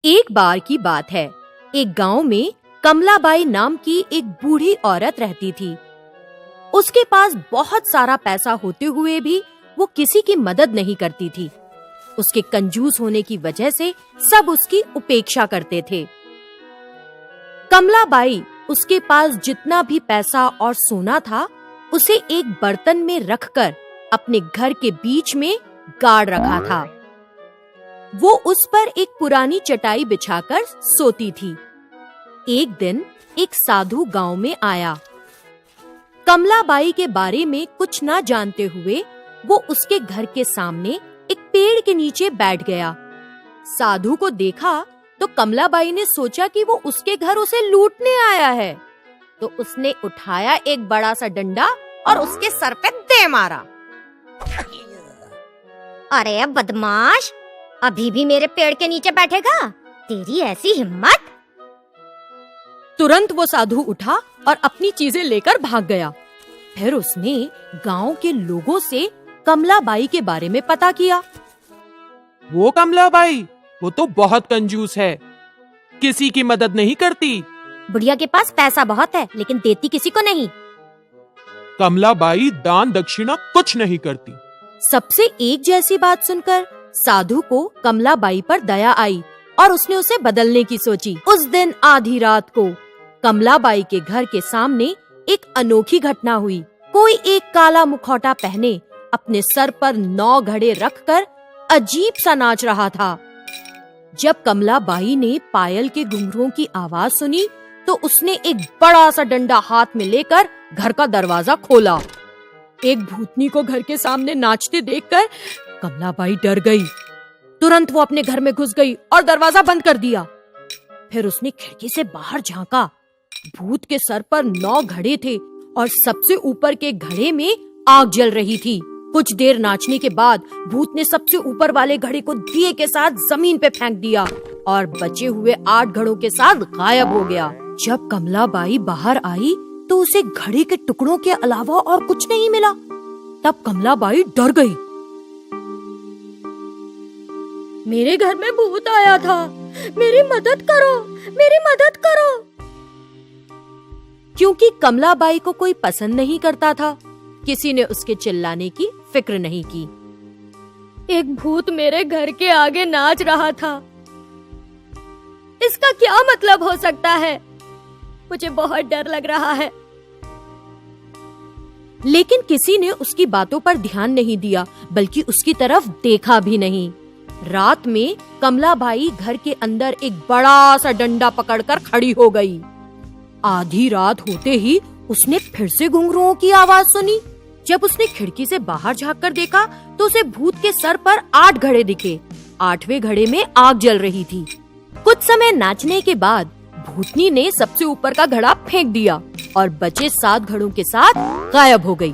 एक बार की बात है, एक गांव में कमलाबाई नाम की एक बूढ़ी औरत रहती थी। उसके पास बहुत सारा पैसा होते हुए भी वो किसी की मदद नहीं करती थी। उसके कंजूस होने की वजह से सब उसकी उपेक्षा करते थे। कमलाबाई उसके पास जितना भी पैसा और सोना था, उसे एक बर्तन में रखकर अपने घर के बीच में गाड़ रखा था। वो उस पर एक पुरानी चटाई बिछाकर सोती थी। एक दिन एक साधु गांव में आया। कमलाबाई के बारे में कुछ ना जानते हुए वो उसके घर के सामने एक पेड़ के नीचे बैठ गया। साधु को देखा तो कमलाबाई ने सोचा कि वो उसके घर उसे लूटने आया है, तो उसने उठाया एक बड़ा सा डंडा और उसके सर पे दे मारा। अरे बदमाश, अभी भी मेरे पेड़ के नीचे बैठेगा? तेरी ऐसी हिम्मत! तुरंत वो साधु उठा और अपनी चीजें लेकर भाग गया। फिर उसने गांव के लोगों से कमलाबाई के बारे में पता किया। वो कमलाबाई, वो तो बहुत कंजूस है, किसी की मदद नहीं करती। बुढ़िया के पास पैसा बहुत है, लेकिन देती किसी को नहीं। कमलाबाई दान दक्षिणा कुछ नहीं करती। सबसे एक जैसी बात सुनकर साधु को कमलाबाई पर दया आई और उसने उसे बदलने की सोची। उस दिन आधी रात को कमलाबाई के घर के सामने एक अनोखी घटना हुई। कोई एक काला मुखौटा पहने अपने सर पर 9 घड़े रखकर अजीब सा नाच रहा था। जब कमलाबाई ने पायल के घुंघरुओं की आवाज सुनी तो उसने एक बड़ा सा डंडा हाथ में लेकर घर का दरवाजा खोला। एक भूतनी को घर के सामने नाचते देखकर कमलाबाई डर गई। तुरंत वो अपने घर में घुस गई और दरवाजा बंद कर दिया। फिर उसने खिड़की से बाहर झांका। भूत के सर पर 9 घड़े थे और सबसे ऊपर के घड़े में आग जल रही थी। कुछ देर नाचने के बाद भूत ने सबसे ऊपर वाले घड़े को दिए के साथ जमीन पे फेंक दिया और बचे हुए 8 घड़ों के साथ गायब हो गया। जब कमलाबाई बाहर आई तो उसे घड़े के टुकड़ों के अलावा और कुछ नहीं मिला। तब कमलाबाई डर गई। मेरे घर में भूत आया था, मेरी मदद करो, मेरी मदद करो। क्योंकि कमलाबाई को कोई पसंद नहीं करता था, किसी ने उसके चिल्लाने की फिक्र नहीं की। एक भूत मेरे घर के आगे नाच रहा था, इसका क्या मतलब हो सकता है? मुझे बहुत डर लग रहा है। लेकिन किसी ने उसकी बातों पर ध्यान नहीं दिया, बल्कि उसकी तरफ देखा भी नहीं। रात में कमलाबाई घर के अंदर एक बड़ा सा डंडा पकड़कर खड़ी हो गई। आधी रात होते ही उसने फिर से घुंघरुओं की आवाज सुनी। जब उसने खिड़की से बाहर झांककर देखा तो उसे भूत के सर पर 8 घड़े दिखे। 8वें घड़े में आग जल रही थी। कुछ समय नाचने के बाद भूतनी ने सबसे ऊपर का घड़ा फेंक दिया और बचे 7 घड़ों के साथ गायब हो गई।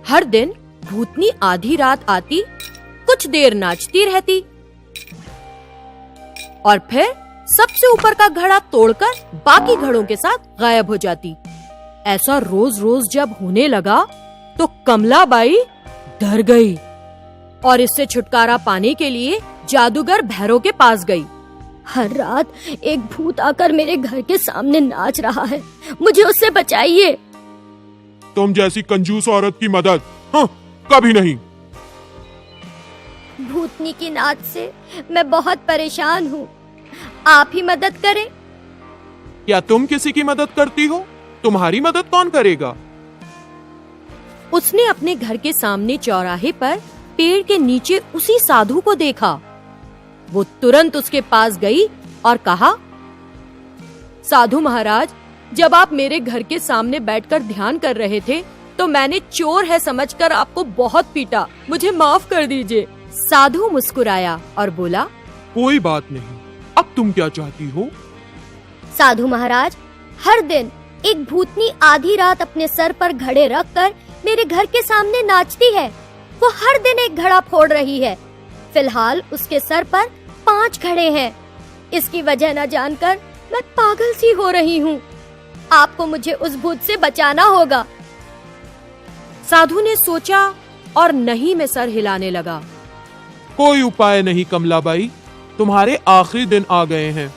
हर दिन भूतनी आधी रात आती, कुछ देर नाचती रहती और फिर सबसे ऊपर का घड़ा तोड़कर बाकी घड़ों के साथ गायब हो जाती। ऐसा रोज रोज जब होने लगा तो कमलाबाई डर गई और इससे छुटकारा पाने के लिए जादूगर भैरव के पास गई। हर रात एक भूत आकर मेरे घर के सामने नाच रहा है, मुझे उससे बचाइए। तुम जैसी कंजूस औरत की मदद कभी नहीं। भूतनी की नाच से मैं बहुत परेशान हूँ, आप ही मदद करें। क्या तुम किसी की मदद करती हो? तुम्हारी मदद कौन करेगा? उसने अपने घर के सामने चौराहे पर पेड़ के नीचे उसी साधु को देखा। वो तुरंत उसके पास गई और कहा, साधु महाराज, जब आप मेरे घर के सामने बैठकर ध्यान कर रहे थे तो मैंने चोर है समझकर आपको बहुत पीटा, मुझे माफ कर दीजिए। साधु मुस्कुराया और बोला, कोई बात नहीं, अब तुम क्या चाहती हो? साधु महाराज, हर दिन एक भूतनी आधी रात अपने सर पर घड़े रखकर मेरे घर के सामने नाचती है। वो हर दिन एक घड़ा फोड़ रही है। फिलहाल उसके सर पर 5 घड़े हैं। इसकी वजह न जानकर मैं पागल सी हो रही हूँ। आपको मुझे उस भूत से बचाना होगा। साधु ने सोचा और नहीं में सर हिलाने लगा। कोई उपाय नहीं कमलाबाई, तुम्हारे आखिरी दिन आ गए हैं।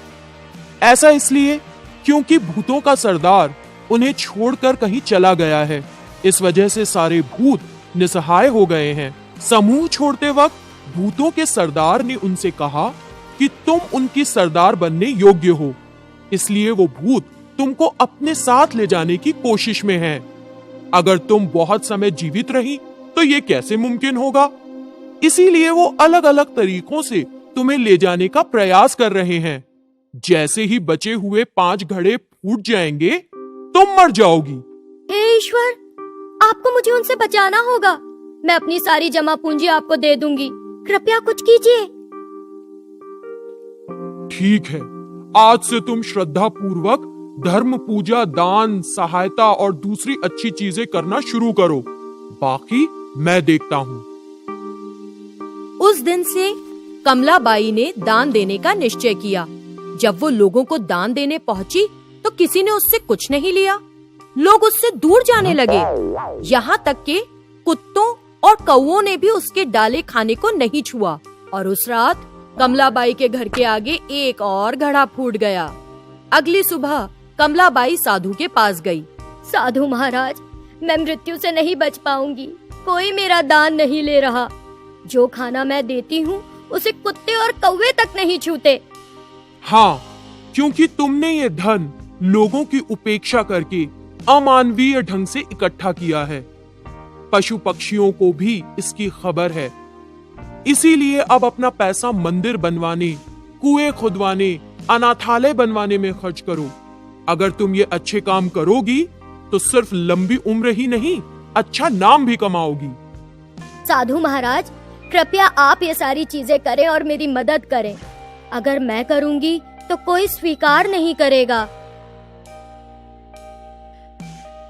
ऐसा इसलिए क्योंकि भूतों का सरदार उन्हें छोड़कर कहीं चला गया है। इस वजह से सारे भूत निसहाय हो गए हैं। समूह छोड़ते वक्त भूतों के सरदार ने उनसे कहा कि तुम उनकी सरदार बनने योग्य हो, इसलिए वो भूत तुमको अपने साथ ले जाने की कोशिश में हैं। अगर तुम बहुत समय जीवित रही तो ये कैसे मुमकिन होगा? इसीलिए वो अलग अलग तरीकों से तुम्हें ले जाने का प्रयास कर रहे हैं। जैसे ही बचे हुए 5 घड़े फूट जाएंगे तुम मर जाओगी। हे ईश्वर, आपको मुझे उनसे बचाना होगा। मैं अपनी सारी जमा पूंजी आपको दे दूंगी, कृपया कुछ कीजिए। ठीक है, आज से तुम श्रद्धा पूर्वक धर्म, पूजा, दान, सहायता और दूसरी अच्छी चीजें करना शुरू करो। बाकी मैं देखता हूँ। उस दिन से कमलाबाई ने दान देने का निश्चय किया। जब वो लोगों को दान देने पहुंची तो किसी ने उससे कुछ नहीं लिया। लोग उससे दूर जाने लगे। यहाँ तक कि कुत्तों और कौओं ने भी उसके डाले खाने को नहीं छुआ। और उस रात कमलाबाई के घर के आगे एक और घड़ा फूट गया। अगली सुबह कमलाबाई साधु के पास गई। साधु महाराज, मैं मृत्यु से नहीं बच पाऊंगी। कोई मेरा दान नहीं ले रहा। जो खाना मैं देती हूँ उसे कुत्ते और कौवे तक नहीं छूते। हाँ, क्योंकि तुमने ये धन लोगों की उपेक्षा करके अमानवीय ढंग से इकट्ठा किया है। पशु पक्षियों को भी इसकी खबर है। इसीलिए अब अपना पैसा मंदिर बनवाने, कुएं खुदवाने, अनाथालय बनवाने में खर्च करो। अगर तुम ये अच्छे काम करोगी तो सिर्फ लंबी उम्र ही नहीं, अच्छा नाम भी कमाओगी। साधु महाराज, कृपया आप ये सारी चीजें करें और मेरी मदद करें। अगर मैं करूंगी तो कोई स्वीकार नहीं करेगा।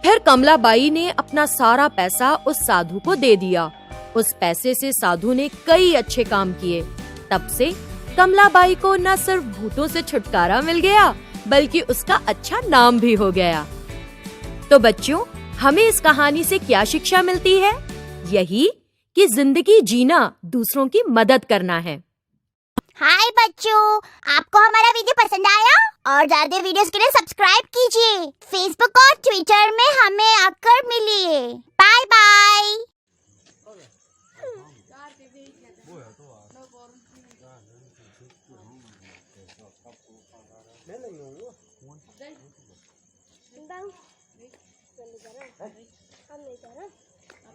फिर कमलाबाई ने अपना सारा पैसा उस साधु को दे दिया। उस पैसे से साधु ने कई अच्छे काम किए। तब से कमलाबाई को न सिर्फ भूतों से छुटकारा मिल गया, बल्कि उसका अच्छा नाम भी हो गया। तो बच्चों, हमें इस कहानी से क्या शिक्षा मिलती है? यही कि जिंदगी जीना दूसरों की मदद करना है। हाय बच्चों, आपको हमारा वीडियो पसंद आया? और ज्यादा वीडियोस के लिए सब्सक्राइब कीजिए। फेसबुक और ट्विटर में हमें आकर मिलिए। Bye bye.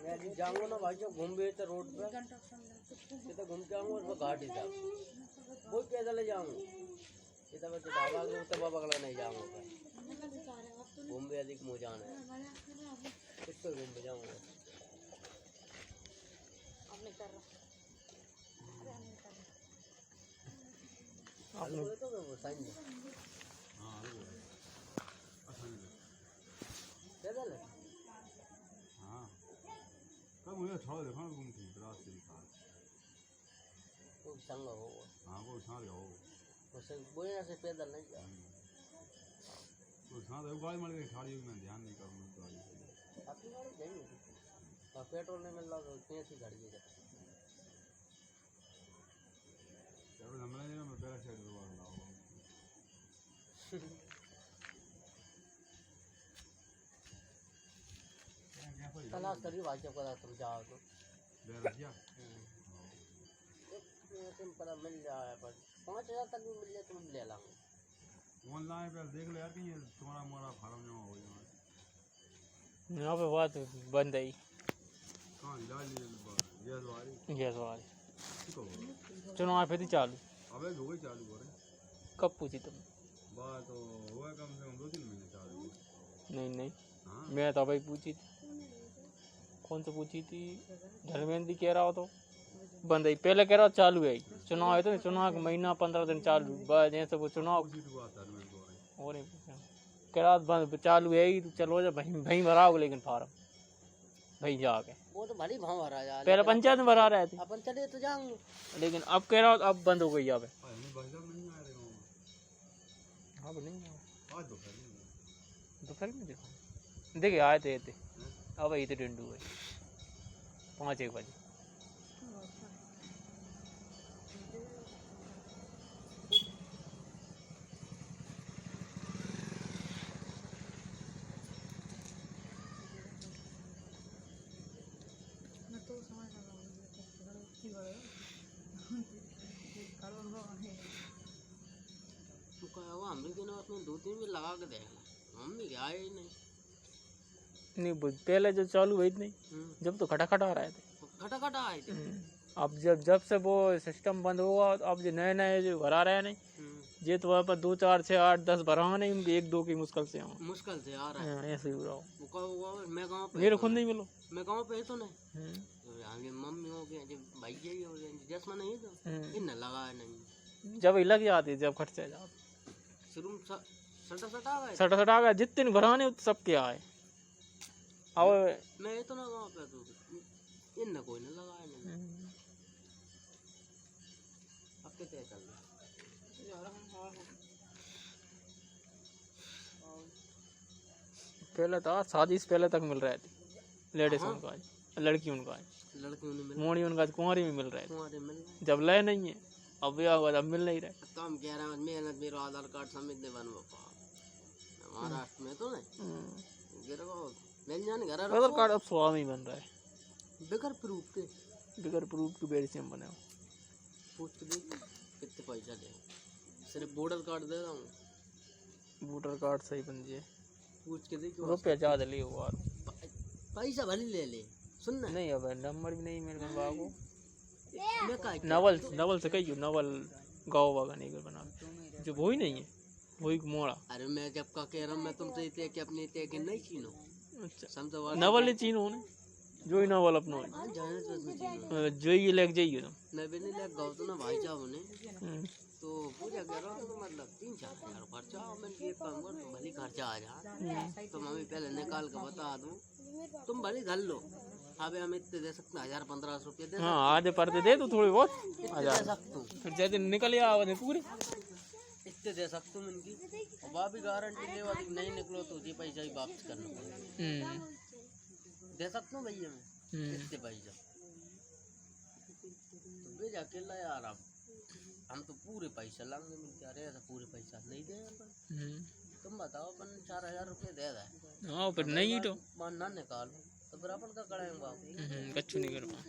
मैं जाऊंगा ना भाई, जब घूम तो रोड पे तो घूम के आऊंगा और घाट ही जाऊंगा, बहुत पैदल जाऊंगा। इतना बच्चे ढाबा के तो बाबा गला नहीं जाऊंगा। घूम भी अधिक मुँह जाना है, किस पे घूम जाऊंगा। तो साइन पैदल है। मुझे छोड़ देखो घूम के रास्ते दिखा वो संग हो। हाँ वो साथ हो उसे बोलने से पैदल नहीं जा। तो साथ है गाड़ी मर गई ठाड़ी में ध्यान नहीं करूँगा तो अपनी गाड़ी जाएंगे और पेट्रोल नहीं मिल रहा तो कैसी गाड़ी है। चलो हमने नहीं मैं पहले साइड दबा रहा हूँ। तलाश करिए भाई, जब पता तुम जाओ तो ले रखिया तुम पता मिल जाए, पर 5000 तक भी मिल जाए तुम ले लाऊंगा। ऑनलाइन पे देख ले यार कि ये तुम्हारा मोरा फार्म जमा हो जाए। यहाँ पे बात बंद है। कहाँ इलाज गैस वाली गैस वाली ठीक हो चुनाव फिर चालू। अबे हो गई चालू हो रहे। कब पूछी तुम? बात तो हुआ कम से कम 2-3 महीने चालू। नहीं नहीं, हाँ मैं तो भाई पूछी थी। कौन से पूछी थी? धर्मेंद्र कह रहा हो तो बंद है। पहले कह रहा हो चालू है। चुनाव है तो चुनाव का महीना 15 दिन चालू, बस जैसे वो चुनाव और नहीं पूछा। कह रहा बंद चालू है ही, चलो जा भाई भराओगे, लेकिन फार्म भाई जाके वो तो भली भाव भरा जा। पहले पंचायत में भरा रहे थे, अपन चले तो जाऊंगे, लेकिन अब कह रहा अब बंद हो गई। अब अब नहीं दोपहर में देखो देखे आए थे अब आई थे टेंडू है 5-1 बजे। हम भी दिनों उसमें 2-3 भी लगा के देखना, मम्मी के आए ही नहीं। नहीं पहले जो चालू हुई थी जब तो खटाखट आ रहे थे। खटाखट आए थे। अब जब से वो सिस्टम बंद हुआ अब जो नए जो भरा रहे नहीं ये तो वहाँ पर 2, 4, 6, 8, 10 भरा नहीं 1, 2 की मुश्किल से मुश्किल से आ रहा है। ऐसे ही हो रहा हो। मैं गाँव पे मेरे खुद नहीं मिलो। मैं गाँव पे तो नहीं आगे मम्मी हो गए जब भैया ही हो गए जैसा नहीं तो इन लगाया नहीं। जब ही लग जाती जब खर्चे जाते शुरू में सटा गए सटा गया जितने भराने सबके आए। अब मैं तो ना गाँव पे तो इन कोई नहीं लगाया नहीं। अब कैसे चल रहा पहले था शादी से पहले तक मिल रहे थे लेडीज उनका लड़की उनका लड़कियों ने मोड़ी उनका कुंवारी में मिल रहे थे तुम्हारे मिल रहे जब ले नहीं है अब ब्याह हुआ अब मिल नहीं रहे। तो हम कह रहे हैं मेहनत मेरा आधार कार्ड समित ने बनवा पा महाराष्ट्र में तो नहीं गिर मिल जाने घर आधार कार्ड अब स्वाद ही बन रहा है बगैर प्रूफ के बेड़ी से हम बने हो। पूछ के देख कितने पैसा दे सिर्फ वोटर कार्ड दे रहा हूँ वोटर कार्ड सही बन जाए पूछ के देख रुपया ज्यादा लिए हुआ पैसा भले ले ले सुन ना नहीं अब नंबर भी नहीं मेरे बाबू मैं का नवल से कही नवल गाँव बागा नहीं बना जो वही नहीं है वही मोड़ा। अरे मैं जब का कह रहा हूँ मैं तुमसे इतने कि अपने इतने कि नहीं चीनो अच्छा समझो नवल ने चीनो ने जो ही नवल अपनो जाने तो इसमें चीनो जो ही लेके जाइए तुम मैं भी नहीं लेके गाँव तो ना भाई साहब ने तो पूजा कह रहा हूँ तो मतलब 3-4 हज़ार खर्चा मैंने ये काम कर तुम भले खर्चा आ जा तो मम्मी पहले निकाल के बता दूँ तुम भले धर लो अबे हम इतने दे सकते 1000-1500 रुपये दे हाँ आधे पर्दे दे तो थोड़ी बहुत दे सकता हूँ फिर जैसे निकल आवाज पूरे इतने दे सकता हूँ इनकी वहाँ भी गारंटी ले वाली नहीं निकलो तो ये पैसा ही वापस करना पड़ेगा दे सकता हूँ भैया मैं इतने पैसा तो भेज अकेला यार आप हम तो पूरे पैसा लाएंगे मिलते अरे ऐसा पूरे पैसा नहीं दे तुम बताओ अपन 4000 रुपये दे रहा है हाँ फिर नहीं तो ना निकालो तो फिर अपन का करेंगे बाबू कच्चू नहीं कर पाए।